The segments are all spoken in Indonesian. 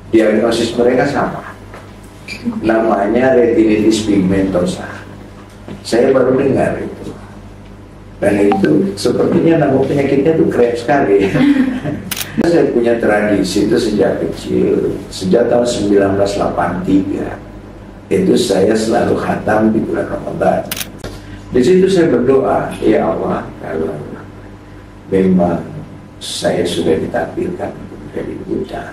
diagnosis mereka sama, namanya retinitis pigmentosa. Saya baru dengar itu, dan itu sepertinya nama penyakitnya itu keren sekali. Saya punya tradisi itu sejak kecil, sejak tahun 1983 itu saya selalu khatam di bulan Ramadan. Di situ saya berdoa, ya Allah, kalau memang saya sudah ditakdirkan menjadi buta,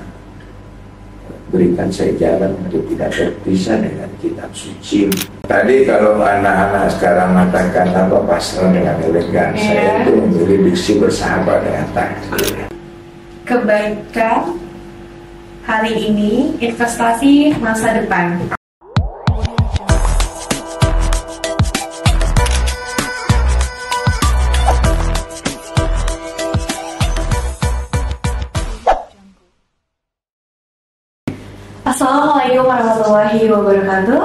berikan saya jalan untuk tidak terpisah dengan kitab suci. Tadi kalau anak-anak sekarang mengatakan apa pasrah dengan elegan, saya itu memilih diksi bersahabat dengan takdir. Kebaikan hari ini, investasi masa depan. Assalamualaikum warahmatullahi wabarakatuh.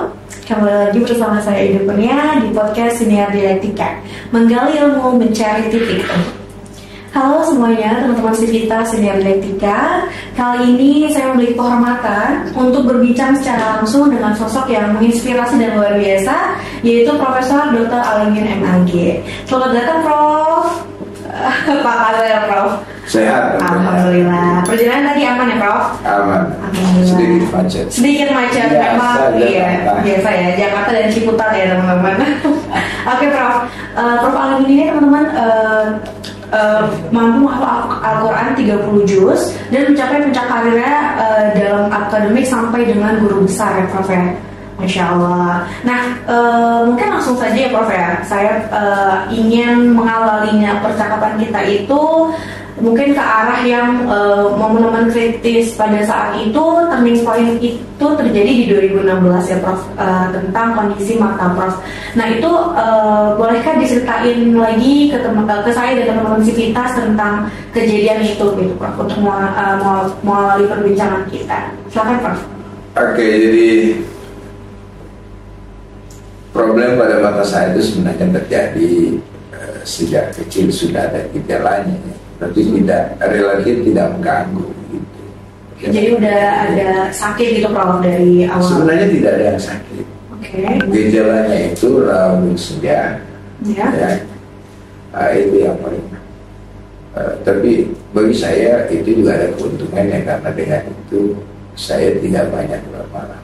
Kembali lagi bersama saya Ida Kurnia di podcast Siniar Dialektika, menggali ilmu, mencari titik temu. Halo semuanya, teman-teman Sivitas Siniar Dialektika. Kali ini saya memiliki kehormatan untuk berbincang secara langsung dengan sosok yang menginspirasi dan luar biasa, yaitu Profesor Dr. Alimin MAG. Selamat datang, Prof. Apa kabar, Prof? Sehat. Alhamdulillah. Perjalanan tadi aman ya, Prof? Aman. Sedikit macet. Sedikit macet, memang. Iya, biasa ya. Jakarta dan Ciputat ya, teman-teman. Oke, Prof. Prof Alimin ini teman-teman mampu menghafal Al-Quran 30 juz dan mencapai puncak karirnya dalam akademik sampai dengan guru besar ya, Prof ya. Masya Allah. Nah, mungkin langsung saja ya, Prof ya. Saya ingin mengawalinya percakapan kita itu mungkin ke arah yang momen-momen kritis pada saat itu. Turning point itu terjadi di 2016 ya, Prof, tentang kondisi mata Prof. Nah itu bolehkah diceritain lagi ke saya dan teman-teman Sivitas tentang kejadian itu gitu, Prof, untuk melalui perbincangan kita. Silakan, Prof. Oke, jadi problem pada mata saya itu sebenarnya terjadi sejak kecil, sudah ada gejalanya, tapi tidak relatif, tidak mengganggu gitu. Jadi udah ada sakit gitu, Prof, dari awal? Sebenarnya tidak ada yang sakit. Gejalanya itu rambut senja, ya. Itu yang paling. Tapi bagi saya itu juga ada keuntungannya, karena dengan itu saya tidak banyak bermalam.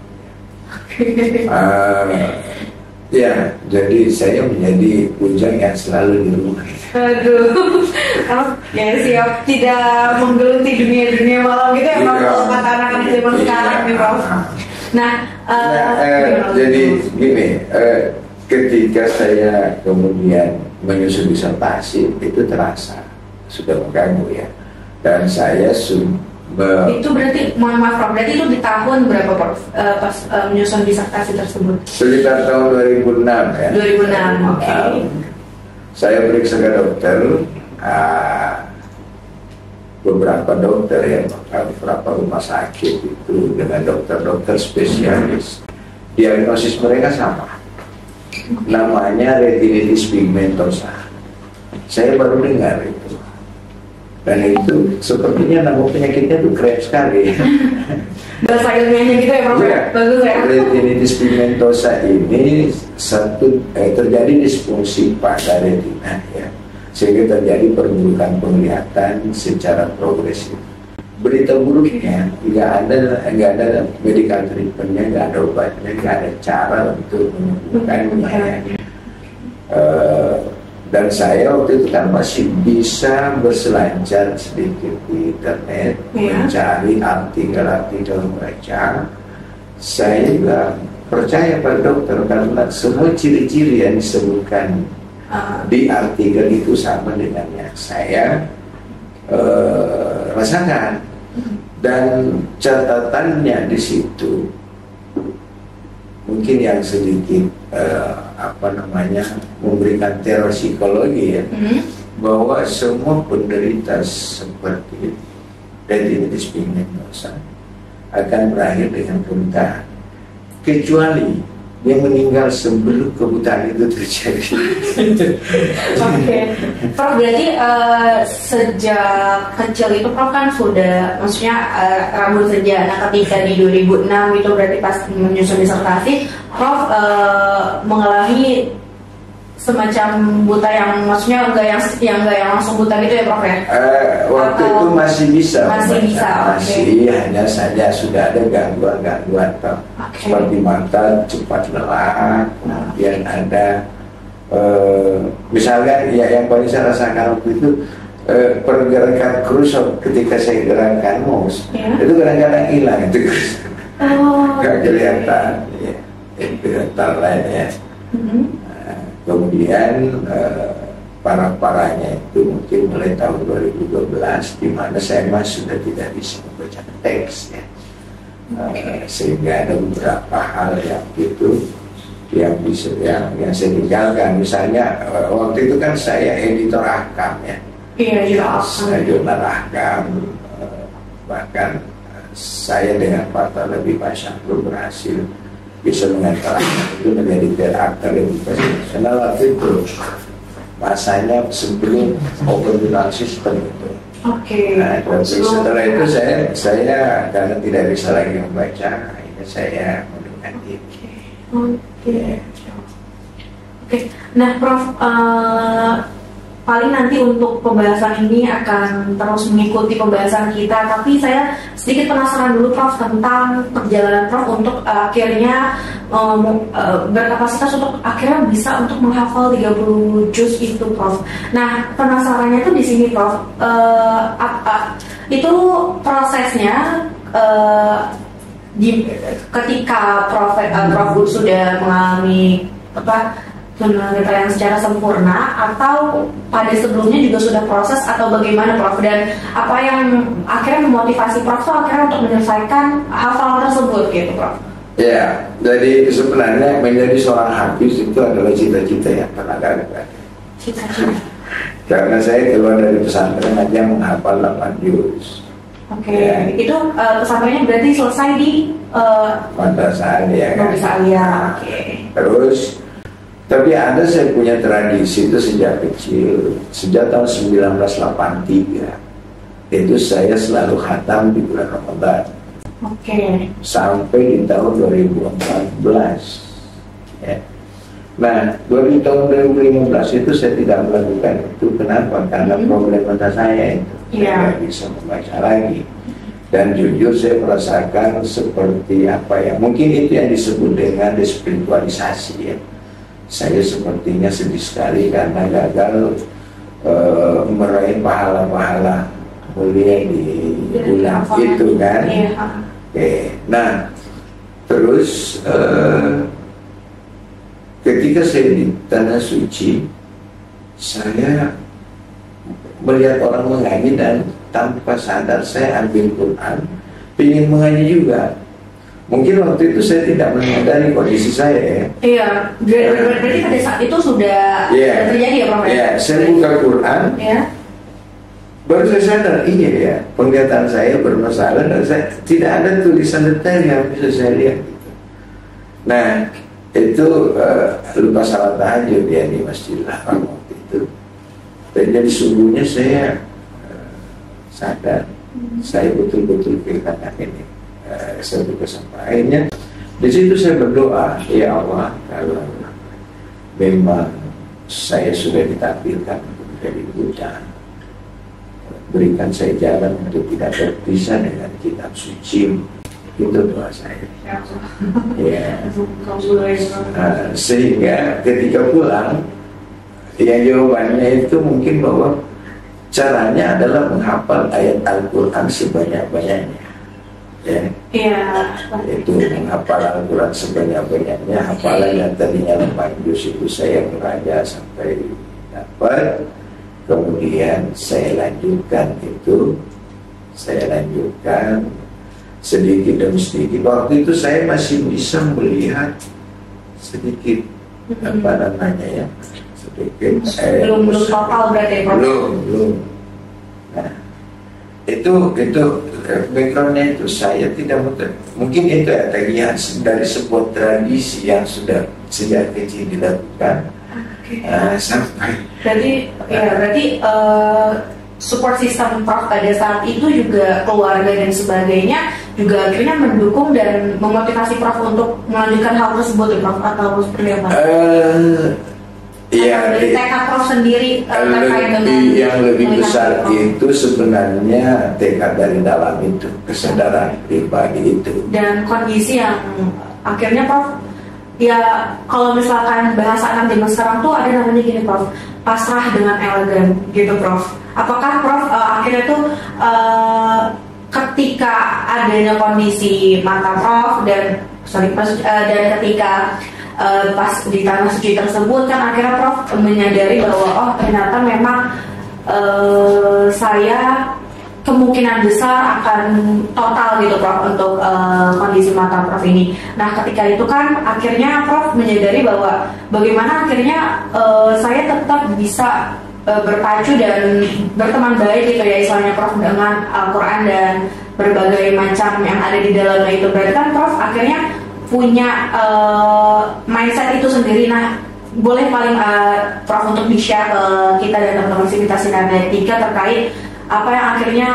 Ya, jadi saya menjadi bujang yang selalu di rumah. Aduh, ya siap tidak menggeluti dunia malam gitu ya, Prof, kalau kata anak-anak zaman sekarang nih, Prof. Nah, jadi gini, ketika saya kemudian menyusun disertasi itu terasa sudah mengganggu ya, dan saya itu berarti, mohon maaf, Prof, berarti itu di tahun berapa, Prof, pas menyusun disertasi tersebut? Sekitar tahun 2006 ya. 2006, oke. Saya periksa ke dokter, beberapa dokter ya, beberapa rumah sakit itu dengan dokter-dokter spesialis. Diagnosis mereka sama, namanya retinitis pigmentosa. Saya baru dengar itu, dan itu sepertinya nama penyakitnya itu keren sekali. Bahasa ilmiahnya gitu ya, Prof? Ya. Bagus ya. Retinitis pigmentosa ini terjadi disfungsi pada retina ya, sehingga terjadi perburukan penglihatan secara progresif. Berita buruknya nggak ada medical treatmentnya, nggak ada obatnya, nggak ada cara untuk menyembuhkannya. Dan saya waktu itu kan masih bisa berselancar sedikit di internet, mencari artikel-artikel mereka. Saya juga percaya pada dokter, karena semua ciri-ciri yang disebutkan di artikel itu sama dengan yang saya rasakan. Dan catatannya di situ mungkin yang sedikit memberikan teror psikologi ya, bahwa semua penderita seperti retinitis pigmentosa akan berakhir dengan kebutaan, kecuali dia meninggal sebelum kebutaan itu terjadi. Oke, Prof, berarti sejak kecil itu Prof kan sudah, maksudnya rambut senja. Nah, ketika di 2006 itu berarti pas menyusun disertasi, Prof mengalami semacam buta yang maksudnya enggak yang langsung buta gitu ya Prof ya? Waktu itu masih bisa. Okay. Hanya saja sudah ada gangguan-gangguan seperti mata cepat lelah, kemudian ada misalnya ya yang paling saya rasakan waktu itu pergerakan krusok ketika saya gerakan mouse itu kadang-kadang hilang itu nggak kelihatan ya, itu antara lainnya. Kemudian parah-parahnya itu mungkin mulai tahun 2012 di mana saya sudah tidak bisa membaca teks ya. Sehingga ada beberapa hal yang itu yang saya tinggalkan. Misalnya waktu itu kan saya editor Ahkam ya. Iya, saya jurnal Ahkam, bahkan saya dengan Pak Lebih Pak Syamsul berhasil bisa mengantar itu menjadi aktor yang profesional waktu itu masanya sebelum open journal system itu. Nah, tapi setelah itu saya karena tidak bisa lagi membaca, akhirnya saya mengganti. Nah, Prof, paling nanti untuk pembahasan ini akan terus mengikuti pembahasan kita, tapi saya sedikit penasaran dulu Prof tentang perjalanan Prof untuk akhirnya berkapasitas untuk akhirnya bisa untuk menghafal 30 juz itu Prof. Nah, penasarannya itu di sini Prof, itu prosesnya ketika Prof sudah mengalami yang secara sempurna atau pada sebelumnya juga sudah proses atau bagaimana Prof, dan apa yang akhirnya memotivasi Prof akhirnya untuk menyelesaikan hafalan tersebut gitu Prof? Ya, jadi sebenarnya menjadi seorang hafiz itu adalah cita-cita yang pernah ada. Cita-cita. Karena saya keluar dari pesantren aja menghafal 8 juz. Ya. Itu pesantrennya berarti selesai di Madrasah ya kan? Terus tapi ada saya punya tradisi itu sejak kecil, sejak tahun 1983 itu saya selalu khatam di bulan Ramadan. Sampai di tahun 2014 ya. Nah, di tahun 2015 itu saya tidak melakukan itu. Kenapa? Karena problem mata saya itu saya tidak bisa membaca lagi. Dan jujur saya merasakan seperti apa ya, mungkin itu yang disebut dengan despiritualisasi ya. Saya sepertinya sedih sekali karena gagal meraih pahala-pahala mulia di bulan itu kan. Nah terus ketika saya di Tanah Suci, saya melihat orang mengaji dan tanpa sadar saya ambil Quran, ingin mengaji juga. Mungkin waktu itu saya tidak menyadari kondisi saya ya. Iya, berarti pada saat itu sudah terjadi ya Prof? Iya, saya buka Quran, baru saya sadar, iya ya, penglihatan saya bermasalah dan saya tidak ada tulisan detail yang bisa saya lihat. Nah, itu lupa salat tahajud ya di Masjidil Haram waktu itu. Dan jadi sungguhnya saya sadar, saya betul-betul kehilangan ini. Satu kesempatan akhirnya di situ saya berdoa, ya Allah, kalau memang saya sudah ditampilkan menjadi buta, berikan saya jalan untuk tidak terpisah dengan kitab suci. Itu doa saya. Ya. Sehingga ketika pulang, ya jawabannya itu mungkin bahwa caranya adalah menghafal ayat Al-Quran sebanyak-banyaknya. Itu menghafal Al-Quran sebanyak-banyaknya. Hafalan yang tadinya 8 juz itu saya meraja sampai dapat. Kemudian saya lanjutkan sedikit demi sedikit. Waktu itu saya masih bisa melihat sedikit sedikit. Belum total berarti. Belum. Nah, itu backgroundnya itu saya tidak mungkin itu ya tagihan dari sebuah tradisi yang sudah sejak kecil dilakukan. Sampai berarti support system Prof pada saat itu juga keluarga dan sebagainya juga akhirnya mendukung dan memotivasi Prof untuk melanjutkan hal tersebut ya Prof, atau seperti apa? Iya, dari tekad Prof sendiri yang lebih besar itu sebenarnya tekad dari dalam itu, kesadaran pribadi itu dan kondisi yang akhirnya Prof ya kalau misalkan bahasa anak zaman sekarang tuh ada namanya gini Prof, pasrah dengan elegan gitu Prof. Apakah Prof akhirnya tuh ketika adanya kondisi mata Prof dan ketika pas di tanah suci tersebut kan akhirnya Prof menyadari bahwa oh ternyata memang saya kemungkinan besar akan total gitu Prof untuk kondisi mata Prof ini. Nah ketika itu kan akhirnya Prof menyadari bahwa bagaimana akhirnya saya tetap bisa berpacu dan berteman baik gitu ya istilahnya Prof dengan Al-Quran dan berbagai macam yang ada di dalamnya itu. Berarti kan Prof akhirnya punya mindset itu sendiri. Nah boleh paling Prof untuk di-share ke kita dan teman-teman Sivitas Sinergetika terkait apa yang akhirnya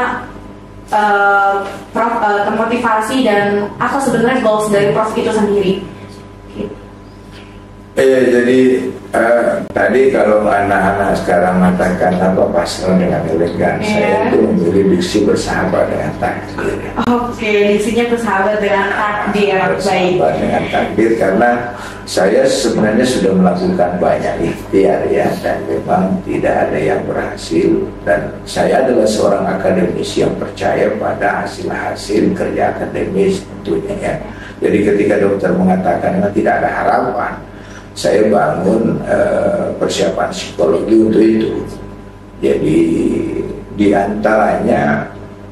Prof termotivasi dan apa sebenarnya goals dari Prof itu sendiri. Jadi tadi kalau anak-anak sekarang mengatakan apa pasrah dengan elegan, saya itu memilih diksi bersahabat dengan takdir. Oke, diksinya bersahabat dengan takdir. Bersahabat dengan takdir karena saya sebenarnya sudah melakukan banyak ikhtiar ya, dan memang tidak ada yang berhasil. Dan saya adalah seorang akademisi yang percaya pada hasil-hasil kerja akademis tentunya ya. Jadi ketika dokter mengatakan tidak ada harapan, saya bangun persiapan psikologi untuk itu. Jadi di antaranya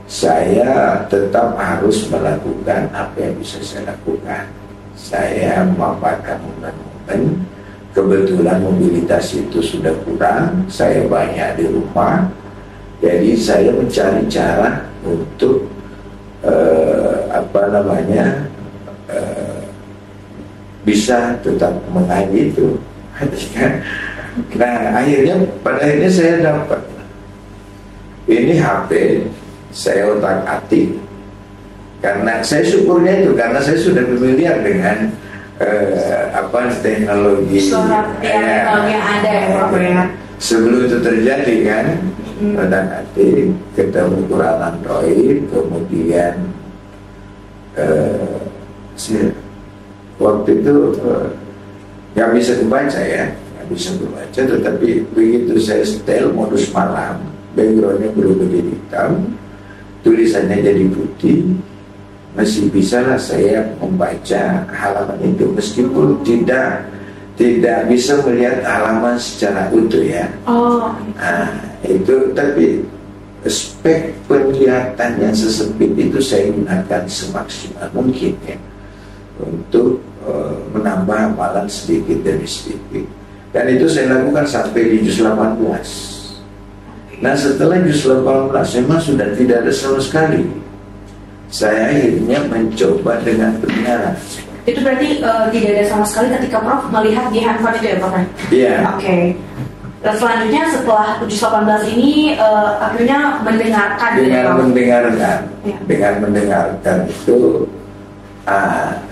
saya tetap harus melakukan apa yang bisa saya lakukan. Saya memanfaatkan momen-momen, kebetulan mobilitas itu sudah kurang, saya banyak di rumah, jadi saya mencari cara untuk bisa tetap mengaji itu. Nah pada akhirnya saya dapat ini HP, saya otak-atik karena saya syukurnya itu karena saya sudah familiar dengan teknologi yang ada ya Prof ya. Sebelum itu terjadi kan, otak-atik ketemu Quran Android, kemudian waktu itu nggak bisa dibaca ya, nggak bisa dibaca, tetapi begitu saya setel modus malam, backgroundnya berubah jadi hitam, tulisannya jadi putih, masih bisa lah saya membaca halaman itu meskipun tidak bisa melihat halaman secara utuh ya. Nah, itu tapi spek penglihatan yang sesempit itu saya gunakan semaksimal mungkin ya untuk menambah amalan sedikit demi sedikit, dan itu saya lakukan sampai di juz 18. Nah setelah juz 18 memang sudah tidak ada sama sekali. Saya akhirnya mencoba dengan kebenaran. Itu berarti tidak ada sama sekali ketika Prof melihat di handphone itu ya Prof? Iya. Oke. Dan selanjutnya setelah juz 18 ini akhirnya mendengarkan. Dengan mendengarkan itu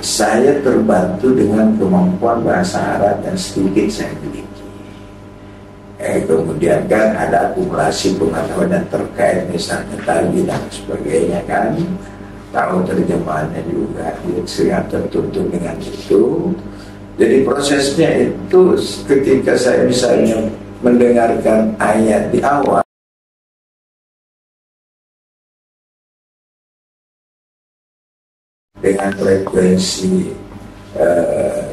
saya terbantu dengan kemampuan bahasa Arab yang sedikit saya miliki. Kemudian kan ada akumulasi pengetahuan yang terkait misalnya tadi dan sebagainya kan, tahu terjemahannya juga, sehingga tertuntut dengan itu. Jadi prosesnya itu ketika saya misalnya mendengarkan ayat di awal dengan frekuensi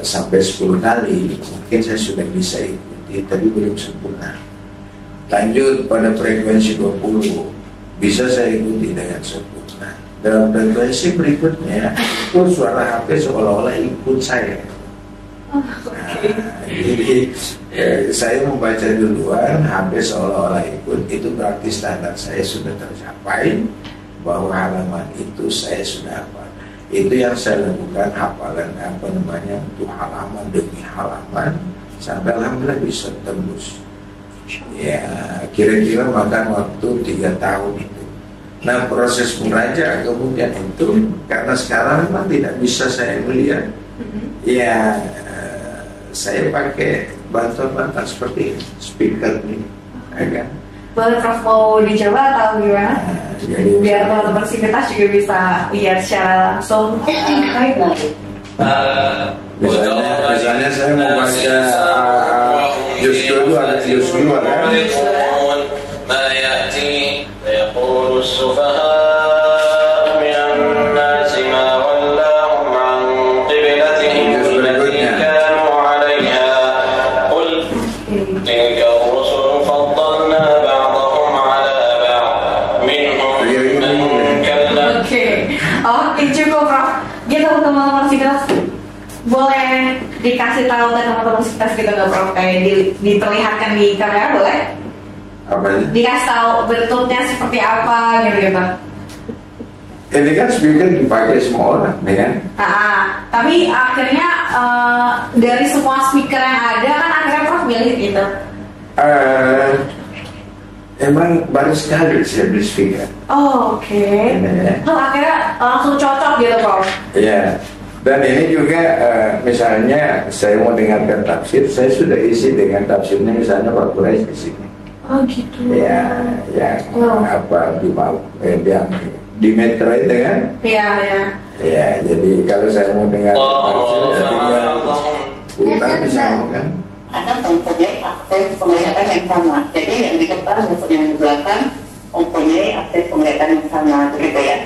sampai 10 kali, mungkin saya sudah bisa ikuti, tapi belum sempurna. Lanjut pada frekuensi 20, bisa saya ikuti dengan sempurna. Dalam frekuensi berikutnya, itu suara HP seolah-olah ikut saya. Jadi saya membaca duluan, HP seolah-olah ikut, itu berarti standar saya sudah tercapai. bahwa halaman itu saya sudah hafal. Itu yang saya lakukan, hafalan untuk halaman demi halaman sampai alhamdulillah bisa tembus. Ya kira-kira makan waktu 3 tahun itu. Nah proses meraja kemudian itu karena sekarang memang tidak bisa saya melihat, ya saya pakai bantuan-bantuan seperti speaker ini, kan? Boleh Prof mau dicoba atau gimana? Jadi Biar teman-teman sivitas juga bisa lihat secara langsung. Misalnya saya mau baca juz 2 ada juz 2 kan? Boleh dikasih tahu ke teman-teman sivitas gitu nggak Prof? Kayak diperlihatkan di kamera boleh? Apa ini? Dikasih tahu bentuknya seperti apa gitu. Ini kan speaker dipakai semua orang, ya kan? Tapi akhirnya dari semua speaker yang ada kan akhirnya Prof milih gitu. Emang baru sekali saya beli speaker. Oh, oke. Akhirnya langsung cocok gitu Prof. Iya. Dan ini juga misalnya saya mau dengarkan tafsir, saya sudah isi dengan tafsirnya misalnya Pak Quraisy di sini. Oh gitu. Ya, apa yang dimeterai dengan? Iya. Ya, jadi kalau saya mau dengar tafsir, jadi ya bisa kan? Ada mempunyai akses penglihatan yang sama. Jadi yang di depan maupun yang di belakang mempunyai akses penglihatan yang sama, begitu ya.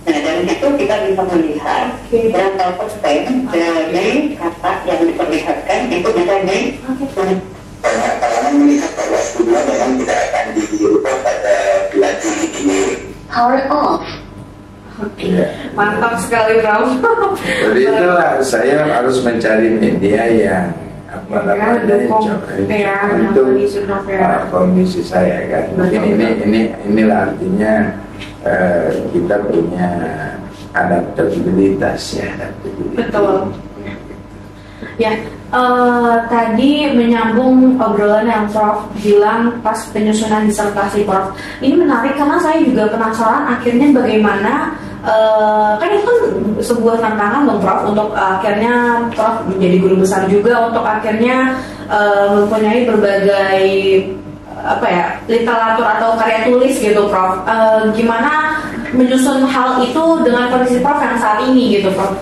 Nah dari situ kita bisa melihat berapa persen dari kata yang diperlihatkan itu bisa banyak kalangan melihat bahwa studio memang tidak akan dirubah pada bulan Juli ini. Power off. Mantap sekali Prof. Jadi itulah saya harus mencari media yang untuk kondisi saya kan. Mungkin inilah artinya kita punya adaptabilitas ya. Betul. Ya, tadi menyambung obrolan yang Prof bilang pas penyusunan disertasi Prof. Ini menarik karena saya juga penasaran akhirnya bagaimana kan itu kan sebuah tantangan dong Prof untuk akhirnya Prof menjadi guru besar juga untuk akhirnya mempunyai berbagai literatur atau karya tulis gitu Prof. Gimana menyusun hal itu dengan kondisi Prof yang saat ini gitu Prof?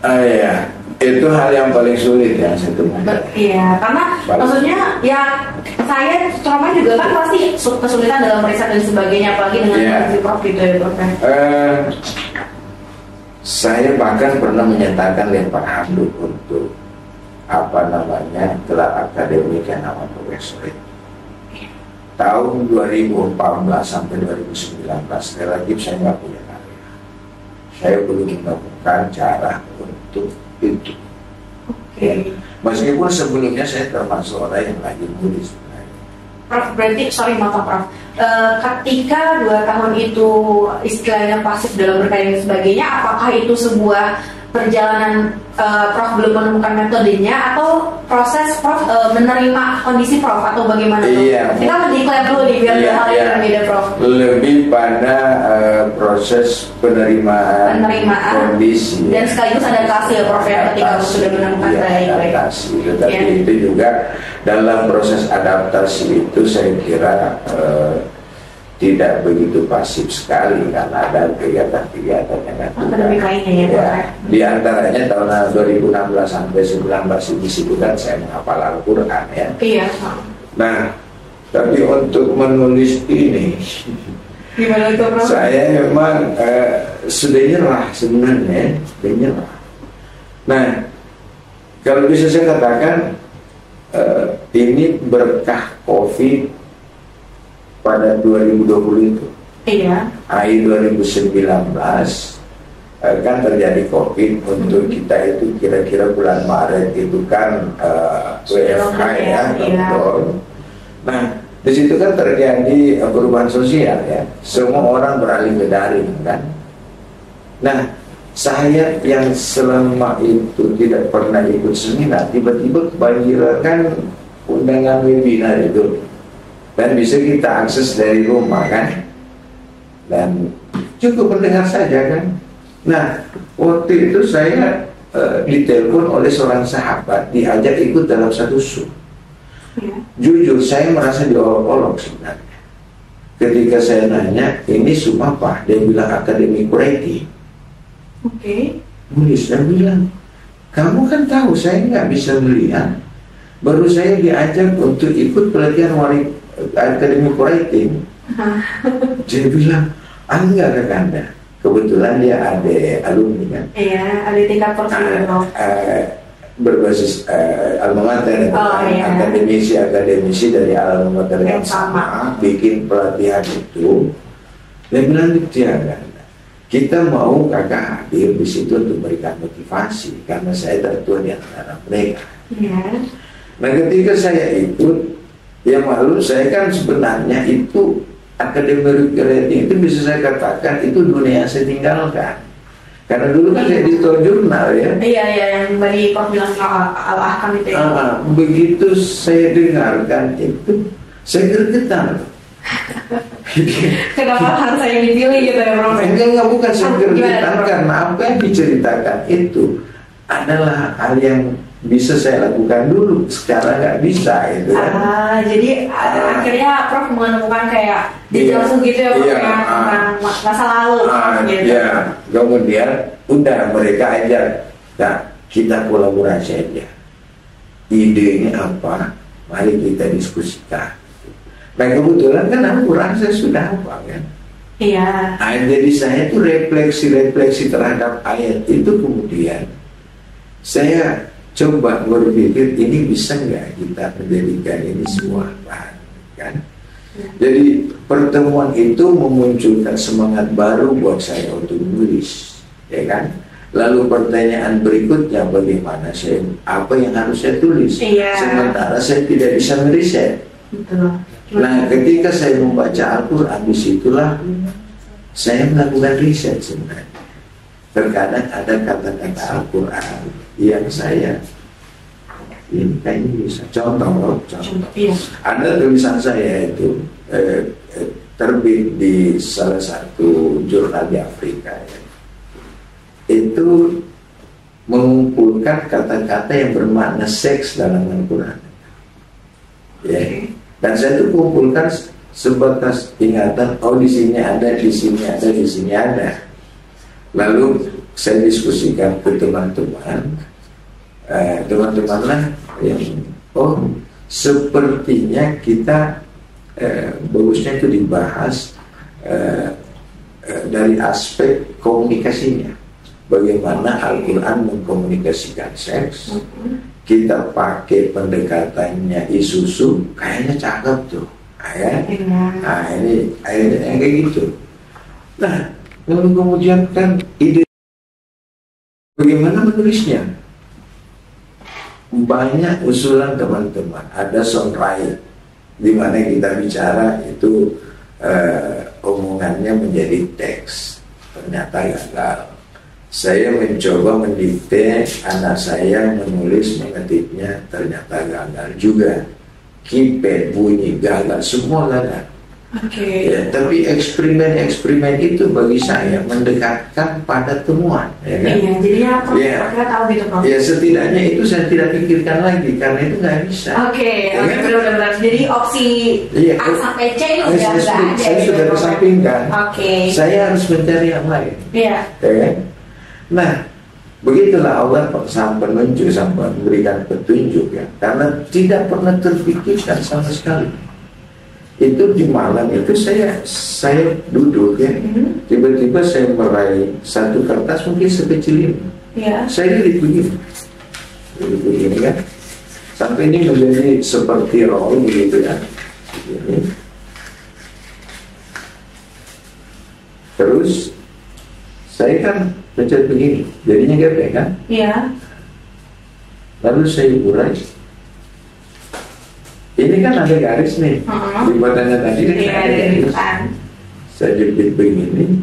Iya. Itu hal yang paling sulit yang saya temukan. Iya, karena maksudnya ya saya selama juga kan pasti kesulitan dalam riset dan sebagainya, apalagi dengan kondisi Prof gitu ya Prof. Saya bahkan pernah menyatakan lempar handuk untuk gelar akademik yang nama profesor itu. Tahun 2014 sampai 2019 relatif saya nggak punya karya. Saya belum menemukan cara untuk itu. Ya. Meskipun sebelumnya saya termasuk orang yang lagi nulis. Prof, berarti Prof. Ketika 2 tahun itu istilahnya pasif dalam berkarya dan sebagainya, apakah itu sebuah perjalanan Prof belum menemukan metodenya atau proses Prof menerima kondisi Prof atau bagaimana? Iya, kita mendeklar dulu nih biar hal yang berbeda Prof. Lebih pada proses penerimaan kondisi dan sekaligus adaptasi ya Prof ya ketika sudah menemukan adaptasi. Tetapi itu juga dalam proses adaptasi itu saya kira tidak begitu pasif sekali karena ada kegiatan-kegiatan yang akademik lainnya ya. Di antaranya tahun 2016 sampai 2019 di situ kan saya menghafal Al-Quran ya. Iya. Nah, tapi untuk menulis ini gimana itu Prof? Saya memang sudah nyerah sebenarnya, sudah nyerah. Nah, kalau bisa saya katakan ini berkah COVID pada 2020 itu. Iya. Akhir 2019 kan terjadi COVID untuk kita itu kira-kira bulan Maret itu kan WFH ya, betul. Nah, Di situ kan terjadi perubahan sosial ya. Semua orang beralih ke daring kan. Nah, saya yang selama itu tidak pernah ikut seminar, tiba-tiba kebanjiran undangan webinar itu, dan bisa kita akses dari rumah kan, dan cukup mendengar saja kan. Nah, waktu itu saya ditelepon oleh seorang sahabat, diajak ikut dalam satu show. Jujur saya merasa diolok-olok sebenarnya. Ketika saya nanya, ini show apa? Dia bilang Academic Writing. Nulis. Dan bilang, kamu kan tahu saya nggak bisa melihat, baru saya diajak untuk ikut pelatihan Academic Writing. Dia bilang, enggak Kakanda. Kebetulan dia ada alumni kan. Iya, ada tingkat portfolio. Berbasis alma mater, akademisi dari alma mater yang sama bikin pelatihan itu. Dia bilang dia kan, kita mau kakak hadir di situ untuk memberikan motivasi karena saya tertua di antara mereka. Nah, ketika saya ikut, ya maklum saya kan sebenarnya itu Academic Writing itu bisa saya katakan itu dunia yang saya tinggalkan. Karena dulu kan saya editor jurnal ya. Iya, yang bagi kau bilang Al-Ahkam itu ya. Begitu saya dengarkan itu, saya gergetan. Kenapa harus saya dipilih gitu ya Bro? Enggak, bukan saya gergetan karena apa yang diceritakan itu adalah hal yang bisa saya lakukan dulu, sekarang nggak bisa itu kan. Jadi akhirnya Prof menemukan kayak jejak gitu ya Prof ya, tentang masa lalu gitu. Ya, kemudian udah mereka ajak, nah kita kolaborasi aja. Idenya apa? Mari kita diskusikan. Nah kebetulan kan aku rasa sudah apa kan. Iya. Nah, jadi saya tuh refleksi terhadap ayat itu kemudian saya coba berpikir ini bisa nggak kita menjadikan ini sebuah bahan kan? Jadi pertemuan itu memunculkan semangat baru buat saya untuk menulis, ya kan? Lalu pertanyaan berikutnya bagaimana apa yang harus saya tulis? Sementara saya tidak bisa meriset. Nah, ketika saya membaca Al-Quran, disitulah saya melakukan riset sebenarnya. Terkadang ada kata-kata Al-Quran yang saya ini kayaknya bisa contoh. Ada tulisan saya itu terbit di salah satu jurnal di Afrika ya. Itu mengumpulkan kata-kata yang bermakna seks dalam Al-Quran ya. Dan saya itu kumpulkan sebatas ingatan, oh di sini ada, di sini ada, di sini ada. Lalu saya diskusikan ke teman-teman lah yang sepertinya kita bagusnya itu dibahas dari aspek komunikasinya, bagaimana Al-Quran mengkomunikasikan seks. Kita pakai pendekatannya Isuzu, kayaknya cakep tuh ya. Nah ini yang kayak gitu. Nah lalu kemudian kan ide bagaimana menulisnya, banyak usulan teman-teman. Ada soundwrite di mana kita bicara itu omongannya menjadi teks, ternyata gagal. Saya mencoba mendikte, anak saya menulis mengetiknya, ternyata gagal juga. Keypad bunyi gagal, semua gagal. Ya, tapi eksperimen itu bagi saya mendekatkan pada temuan, ya kan? Iya, jadinya kita tahu gitu Prof. Ya setidaknya itu saya tidak pikirkan lagi karena itu nggak bisa. Benar-benar. Jadi opsi A sampai C itu sudah ada. Saya sudah kesampingkan. Saya harus mencari yang lain. Iya. Ya kan? Nah, begitulah Allah sang penunjuk, sang memberikan petunjuk ya. Karena tidak pernah terpikirkan sama sekali. Itu di malam itu saya duduk ya, tiba-tiba saya meraih satu kertas mungkin sekecil ini. Saya lihat begini kan, sampai ini menjadi seperti roll begitu ya. Terus saya kan pencet begini, jadinya gepeng kan? Lalu saya urai. Ini kan ada garis nih. Di badannya tadi kan ada garis. Saya jepit begini,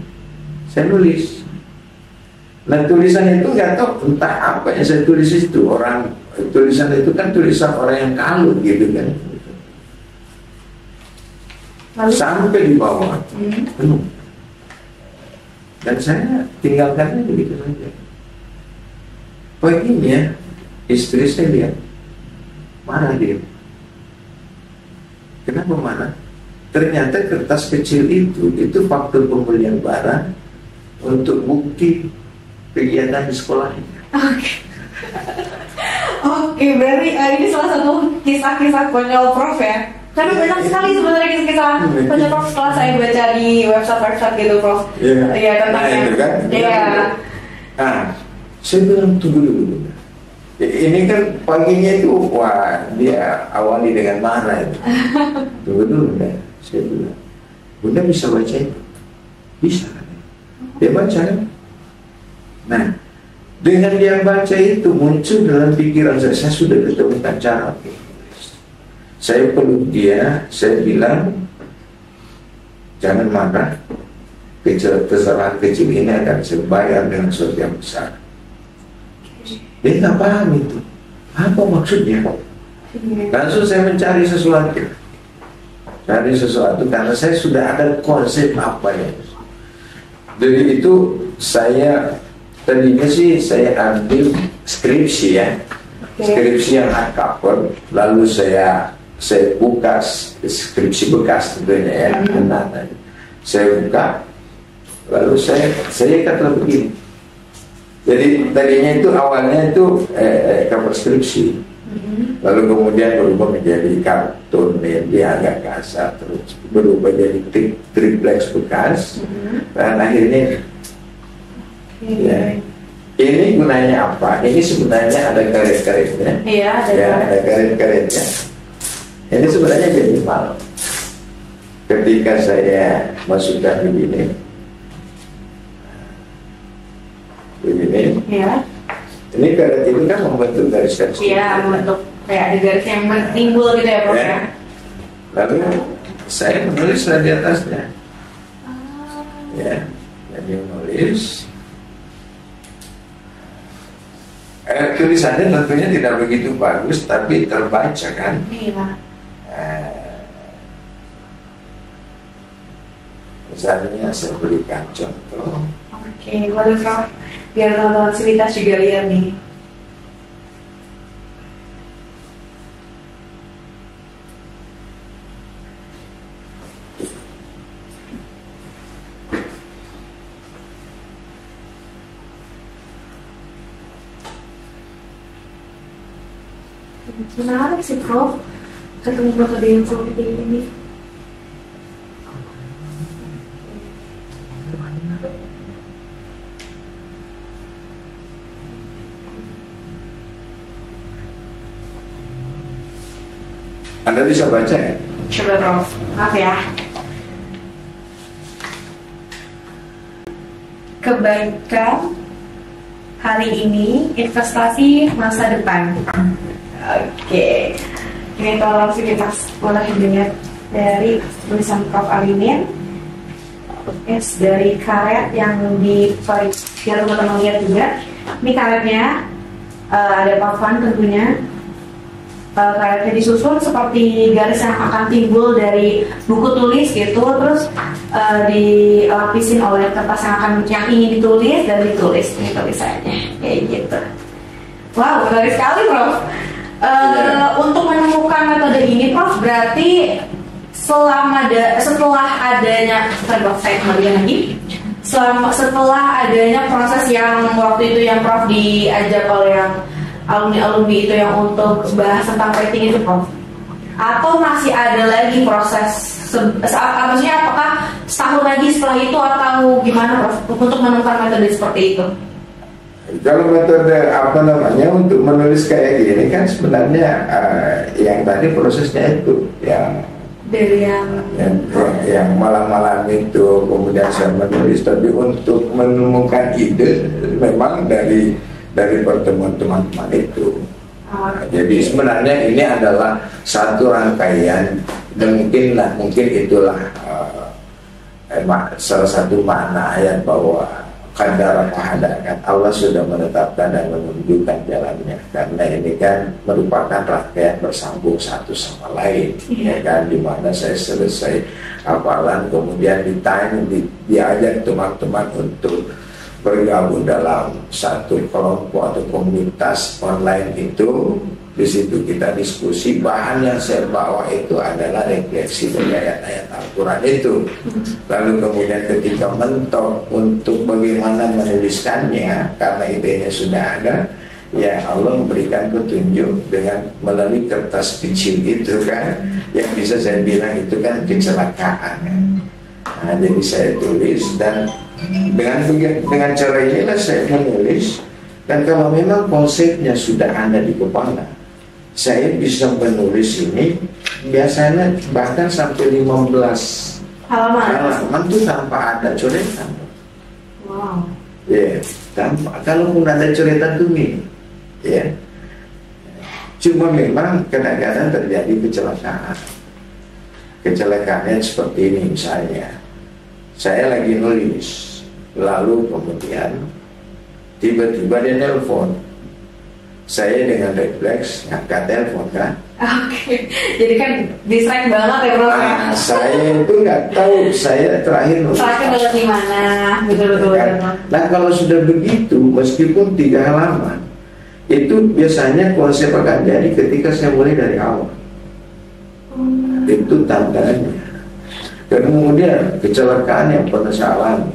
saya nulis. Nah tulisan itu nggak tahu entah apa yang saya tulis itu. Orang tulisan itu kan tulisan orang yang kalut gitu kan. Lalu? Sampai di bawah penuh. Dan saya tinggalkannya begitu saja. Paginya istri saya lihat marah dia. Kenapa marah? Ternyata kertas kecil itu faktur pembelian barang untuk bukti kegiatan di sekolahnya. Oke, berarti ini salah satu kisah-kisah konyol Prof ya. Karena banyak sekali sebenarnya kisah-kisah konyol Prof setelah saya baca di website gitu Prof. Iya, tentang itu kan. Iya. Nah, saya bilang tunggu dulu. Ini kan paginya itu, wah dia awali dengan marah itu. Tunggu dulu, Bunda. Saya bilang, Bunda bisa baca itu? Bisa. Dia baca kan? Nah, dengan dia baca itu muncul dalam pikiran saya sudah ketemukan cara. Saya peluk dia, saya bilang, jangan marah. Kesalahan kecil ini akan saya bayar dengan sesuatu yang besar. Dia nggak paham itu. Apa maksudnya? Langsung saya mencari sesuatu. Cari sesuatu karena saya sudah ada konsep apa ya. Dari itu saya tadinya sih saya ambil skripsi ya. Skripsi yang hardcover. Lalu saya buka skripsi bekas tentunya ya. Saya buka. Lalu saya kata begini. Jadi tadinya itu awalnya itu cover skripsi, lalu kemudian berubah menjadi kartun, dia agak kasar, terus berubah jadi triplex bekas, dan akhirnya ya, ini gunanya apa? Ini sebenarnya ada karet-karetnya, ada karet-karetnya. Ini sebenarnya jadi malu. Ketika saya masukkan begini. Iya. Ini karet itu kan membentuk garis-garis. Iya, membentuk kayak ada garis yang timbul gitu ya Prof ya. Lalu saya menulis di atasnya. Ya, jadi menulis. Tulisannya tentunya tidak begitu bagus, tapi terbaca kan. Iya. Misalnya saya berikan contoh. Oke, boleh Prof. Biar teman-teman Civitas juga lihat nih. Menarik sih Prof, ketemu metode yang seperti ini. Anda bisa baca ya? Coba Prof, maaf ya. Kebaikan hari ini, investasi masa depan. Oke, ini tolong kita boleh dengar dari tulisan Prof Alimin. Dari karet yang di biar teman-teman lihat juga. Ini karetnya ada papan tentunya. Karetnya disusun seperti garis yang akan timbul dari buku tulis gitu, terus dilapisin oleh kertas yang ingin ditulis dan ditulis ini tulisannya kayak gitu. Wow, menarik sekali Prof. Untuk menemukan metode ini Prof, berarti setelah adanya setelah adanya proses yang waktu itu yang Prof diajak oleh yang alumni itu yang untuk bahas tentang rating itu Prof, atau masih ada lagi proses maksudnya apakah setahun lagi setelah itu atau gimana Prof untuk menemukan metode seperti itu? Kalau metode untuk menulis kayak gini kan sebenarnya yang tadi prosesnya itu dari yang malam-malam itu kemudian saya menulis, tapi untuk menemukan ide memang dari pertemuan teman-teman itu. Jadi sebenarnya ini adalah satu rangkaian, dan mungkin itulah salah satu makna ayat bahwa qadara fahada, Allah sudah menetapkan dan menunjukkan jalannya, karena ini kan merupakan rangkaian bersambung satu sama lain, ya kan, dimana saya selesai hafalan kemudian diajak teman-teman untuk bergabung dalam satu kelompok atau komunitas online itu. Di situ kita diskusi, bahan yang saya bawa itu adalah refleksi dari ayat-ayat Al-Quran itu. Lalu kemudian ketika mentok untuk bagaimana menuliskannya, karena idenya sudah ada, ya Allah memberikan petunjuk dengan melalui kertas kecil itu kan, yang bisa saya bilang itu kan kecelakaan. Nah, jadi saya tulis, dan dengan cara inilah saya menulis. Dan kalau memang konsepnya sudah ada di kepala, saya bisa menulis ini biasanya bahkan sampai 15 halaman itu tanpa ada coretan. Wow. Ya, tanpa, kalaupun ada coretan tuh nih, ya. Cuma memang kadang-kadang terjadi kecelakaan. Kecelakaannya seperti ini misalnya, saya lagi nulis, lalu kemudian tiba-tiba dia nelpon. Saya dengan refleks ngangkat telepon kan. Oke. Jadi kan distract banget ya bro. Saya itu nggak tahu saya terakhir nulis di mana, betul-betul. Kan? Nah kalau sudah begitu, meskipun 3 halaman, itu biasanya konsep akan jadi ketika saya mulai dari awal. Itu tantangannya. Dan kemudian kecelakaan yang pernah saya alami,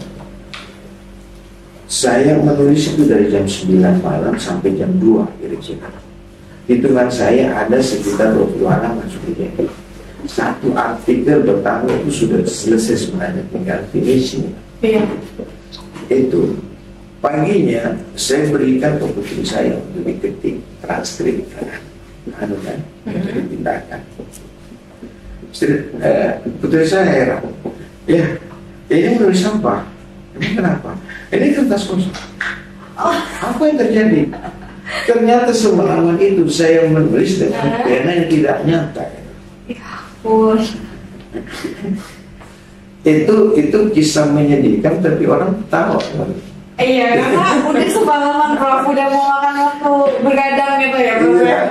saya menulis itu dari jam 9 malam sampai jam 2 kira-kira. Hitungan saya ada sekitar 20 halaman sebetulnya. Satu artikel pertama itu sudah selesai sebenarnya, tinggal finishing. Iya. Itu paginya saya berikan ke putri saya untuk diketik transkrip kan, dipindahkan. Putri saya heran, ya ini menulis apa? Ini kenapa? Ini kertas kosong. Apa yang terjadi? Ternyata semalaman itu saya menulis dengan pena yang tidak nyata. Itu kisah menyedihkan, tapi orang tahu. Iya, karena udah semalaman Prof, udah mau makan waktu bergadang gitu ya Prof. Ya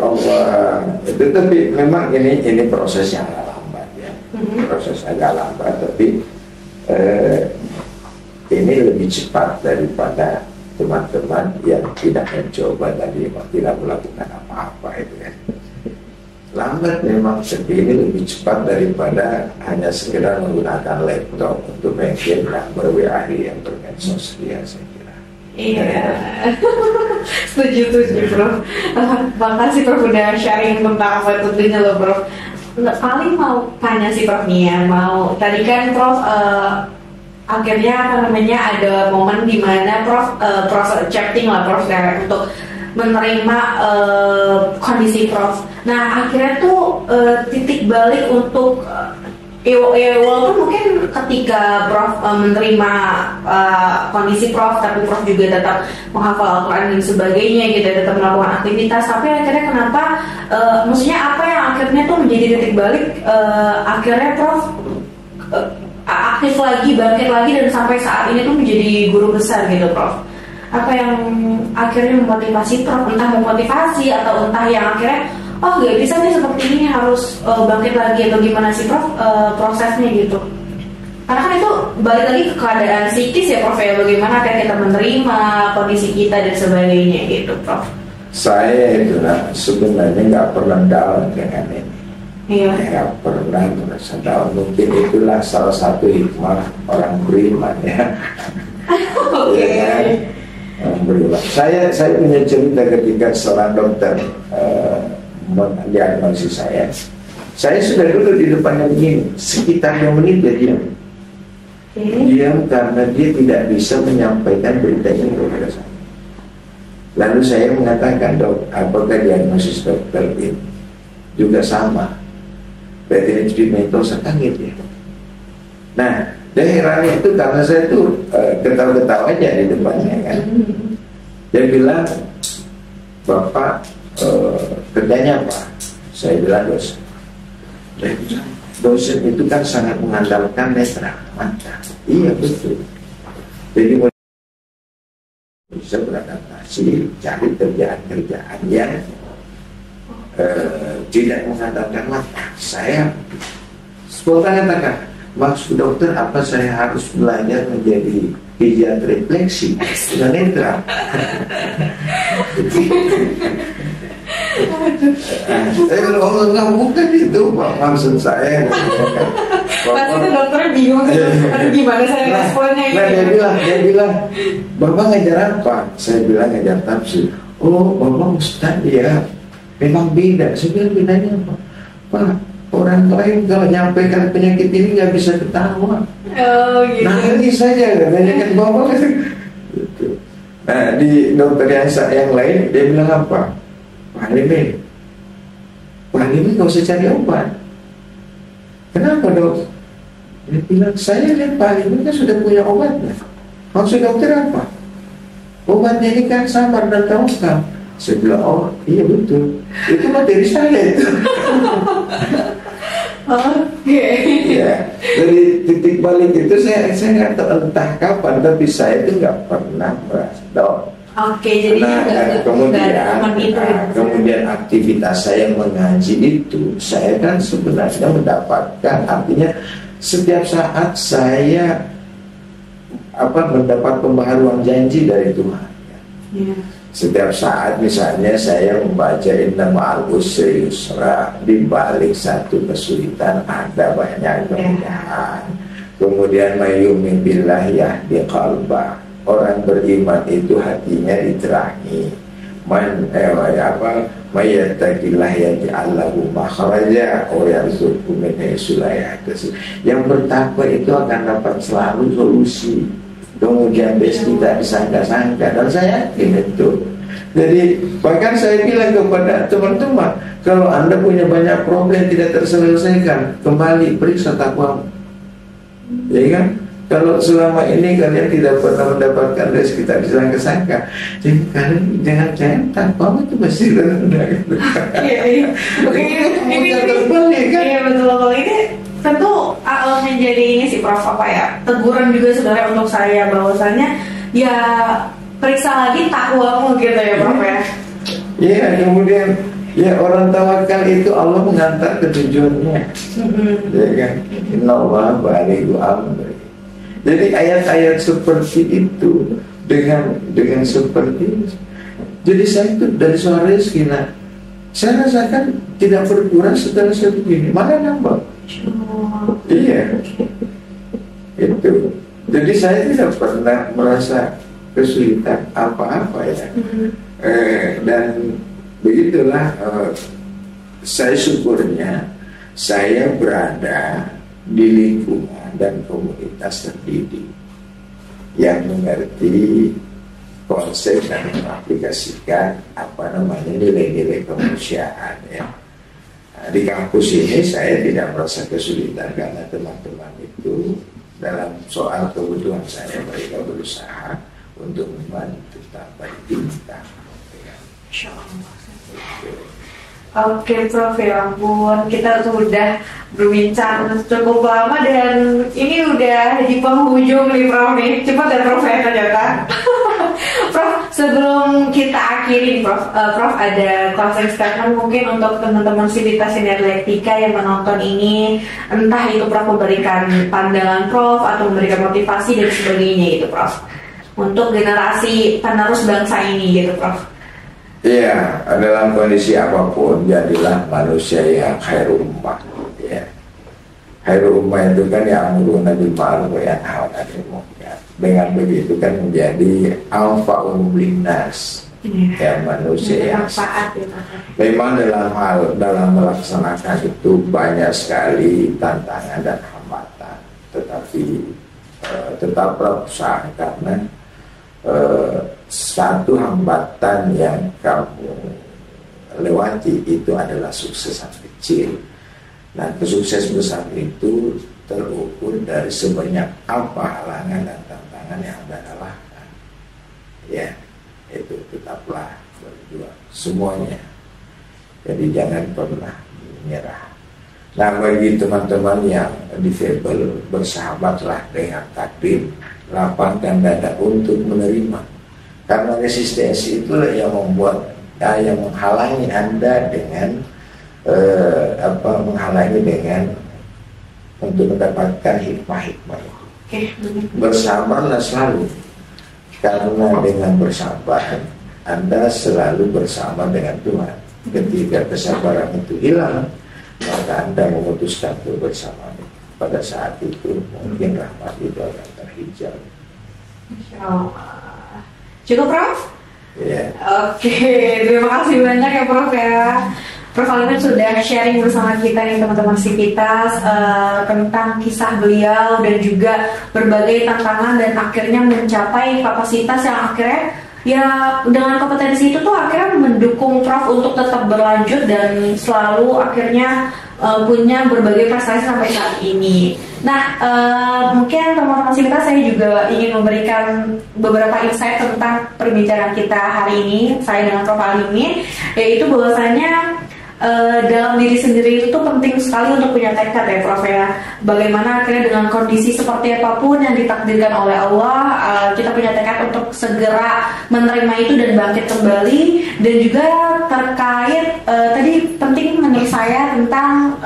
Allah. Itu tapi memang ini proses yang agak lambat ya. Proses agak lambat, tapi ini lebih cepat daripada teman-teman yang tidak mencoba tadi, tidak melakukan apa-apa itu ya. Lambat memang, tapi ini lebih cepat daripada hanya sekedar menggunakan laptop untuk mungkin ber-WA yang bermedsos dia, saya kira. Iya, setuju Prof. Makasih Prof udah sharing tentang metodenya loh Prof. Paling mau tanya sih Prof nih ya, tadi kan Prof akhirnya ada momen di mana Prof proses chatting lah Prof kayak untuk menerima kondisi Prof. Nah akhirnya tuh titik balik untuk walaupun mungkin ketika Prof menerima kondisi Prof, tapi Prof juga tetap menghafal Al-Quran dan sebagainya gitu, tetap melakukan aktivitas, tapi akhirnya kenapa maksudnya apa yang akhirnya tuh menjadi titik balik akhirnya Prof aktif lagi, bangkit lagi, dan sampai saat ini tuh menjadi guru besar gitu Prof. Apa yang akhirnya memotivasi Prof, entah memotivasi atau entah yang akhirnya gak bisa nih seperti ini, harus bangkit lagi, atau gimana sih Prof prosesnya gitu? Karena kan itu balik lagi ke keadaan psikis ya Prof ya, bagaimana akhirnya kita menerima kondisi kita dan sebagainya gitu Prof. Saya itu sebenarnya nggak pernah down dengan ini. Iya. Nggak pernah merasa down. Mungkin itulah salah satu hikmah orang beriman ya. Oke. Beriman. Saya punya cerita ketika seorang dokter mendiagnosis saya. Saya sudah dulu di depannya begini, sekitar 2 menit dia diam. Diam karena dia tidak bisa menyampaikan beritanya kepada saya. Lalu saya mengatakan, dok, apakah diagnosis dokter ini juga sama? PTSD mental kaget ya. Nah, daerah itu karena saya tuh ketawa-ketawa aja di depannya kan. Dia bilang, Bapak kerjanya apa? Saya bilang dosen. Dia bilang, dosen itu kan sangat mengandalkan netra mata. Iya betul. Jadi bisa beradaptasi, cari kerjaan-kerjaan yang tidak mengandalkan mata. Saya spontan katakan, maksud dokter apa saya harus belajar menjadi pijat refleksi dengan netra? Bukan itu maksud saya. Pas itu dokternya bingung, aduh gimana saya responnya ini. Dia bilang, Bapak ngajar apa? Saya bilang ngajar tafsir. Oh, Bapak Ustaz ya. Memang beda. Saya bilang bedanya apa? Pak, orang lain kalau nyampaikan penyakit ini nggak bisa ketawa. Oh gitu. Nangis saja katanya kan Bapak. Nah di dokter yang lain dia bilang apa? Pak Halimi nggak usah cari obat. Kenapa dok? Dia bilang saya lihat Pak Halimi kan sudah punya obatnya. Maksud dokter apa? Obatnya ini kan samar dan tawakal. Saya bilang oh iya betul. Itu materi saya itu. Ya, dari titik balik itu saya nggak tahu entah kapan, tapi saya itu nggak pernah merasa dok. Jadi kemudian aktivitas saya mengaji itu, saya kan sebenarnya mendapatkan, artinya setiap saat saya mendapat pembaharuan janji dari Tuhan. Yeah. Setiap saat misalnya saya membaca Inna ma'al usri yusra, di balik satu kesulitan ada banyak kemudahan. Kemudian mayyumin billah yahdi qalbah. Orang beriman itu hatinya diterangi. Mayyattaqillah yaj'al lahu makhraja wa yarzuqhu min haitsu la yahtasib. Yang bertakwa itu akan dapat selalu solusi. Kemudian tidak disangka-sangka, dan saya yakin itu. Jadi bahkan saya bilang kepada teman-teman, kalau Anda punya banyak problem tidak terselesaikan, kembali periksa takwamu. Ya kan? Kalau selama ini kalian tidak pernah mendapatkan rezeki tak disangka-sangka, jadi kalian jangan takwamu itu masih rendah. Iya. Iya betul. Kalau ini tentu menjadi ini sih Prof, teguran juga sebenarnya untuk saya bahwasannya ya periksa lagi takwamu gitu ya Prof ya. Iya, kemudian ya orang tawakal itu Allah mengantar ke tujuannya. Ya kan? Innallaha balighu amri. Jadi ayat-ayat seperti itu dengan seperti itu. Jadi saya itu dari soal rezeki, saya rasakan tidak berkurang setelah saya begini, malah nambah. Iya, itu. Jadi saya tidak pernah merasa kesulitan apa-apa ya. Dan begitulah saya syukurnya saya berada di lingkungan dan komunitas terdidik yang mengerti konsep dan mengaplikasikan nilai-nilai kemanusiaan ya. Di kampus ini saya tidak merasa kesulitan karena teman-teman itu dalam soal kebutuhan saya mereka berusaha untuk membantu tanpa diminta. Oke Prof, ya ampun, kita tuh udah berbincang cukup lama dan ini udah di penghujung nih Prof nih. Cepat ya Prof ya ternyata. Prof, sebelum kita akhiri Prof ada closing statement mungkin untuk teman-teman Sivitas Sinerletika yang menonton ini, entah itu Prof memberikan pandangan Prof atau memberikan motivasi dan sebagainya gitu Prof, untuk generasi penerus bangsa ini gitu Prof. Iya, dalam kondisi apapun jadilah manusia yang khairul ummah ya. Khairul ummah itu kan yang amruna bil ma'ruf wa yanhauna 'anil munkar. Dengan begitu kan menjadi alfa'ul linnas. Ya, manusia yang manfaat ya. Memang dalam melaksanakan itu banyak sekali tantangan dan hambatan, tetapi tetaplah usaha karena satu hambatan yang kamu lewati itu adalah sukses yang kecil. Nah, kesuksesan besar itu terukur dari sebanyak apa halangan dan tantangan yang Anda kalahkan. Ya, itu tetaplah berjuang semuanya. Jadi jangan pernah menyerah. Nah, bagi teman-teman yang difabel, bersahabatlah dengan takdir, lapangkan dada untuk menerima. Karena resistensi itulah yang membuat, yang menghalangi Anda dengan menghalangi dengan untuk mendapatkan hikmah-hikmah itu. Bersabarlah selalu, karena dengan bersabar Anda selalu bersama dengan Tuhan. Ketika kesabaran itu hilang, maka Anda memutuskan untuk bersama. Pada saat itu mungkin rahmat itu akan terhijau. Cukup, Prof? Ya. Oke, terima kasih banyak ya, Prof ya. Prof Alimin sudah sharing bersama kita nih teman-teman Sivitas tentang kisah beliau dan juga berbagai tantangan dan akhirnya mencapai kapasitas yang akhirnya ya dengan kompetensi itu tuh akhirnya mendukung Prof untuk tetap berlanjut dan selalu akhirnya punya berbagai prestasi sampai saat ini. Nah, mungkin teman-teman Sivitas, saya juga ingin memberikan beberapa insight tentang perbincangan kita hari ini, saya dengan Prof Alimin, yaitu bahwasanya dalam diri sendiri itu tuh penting sekali untuk punya tekad ya, Prof ya. Bagaimana akhirnya dengan kondisi seperti apapun yang ditakdirkan oleh Allah, kita punya tekad untuk segera menerima itu dan bangkit kembali. Dan juga terkait tadi penting menurut saya tentang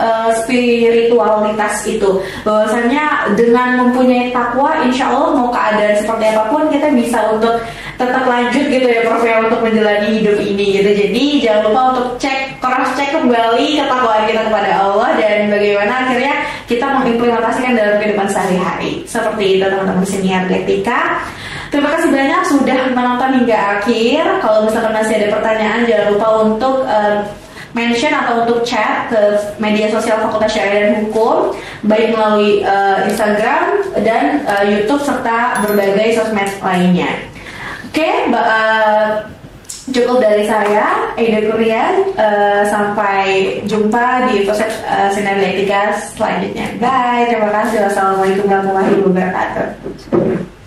spiritualitas itu, bahwasanya dengan mempunyai takwa, insya Allah mau keadaan seperti apapun kita bisa untuk tetap lanjut gitu ya, Prof ya, untuk menjalani hidup ini gitu. Jadi jangan lupa untuk cross check kembali ketakwaan kita kepada Allah dan bagaimana akhirnya kita mengimplementasikan dalam kehidupan sehari-hari. Seperti itu teman-teman senior Dialektika. Terima kasih banyak sudah menonton hingga akhir. Kalau misalkan masih ada pertanyaan, jangan lupa untuk mention atau untuk chat ke media sosial Fakultas Syariah dan Hukum, baik melalui Instagram dan YouTube serta berbagai sosmed lainnya. Oke, cukup dari saya, Aida Kurian. Sampai jumpa di episode Sinar Dialektika selanjutnya. Bye, terima kasih. Wassalamualaikum warahmatullahi wabarakatuh.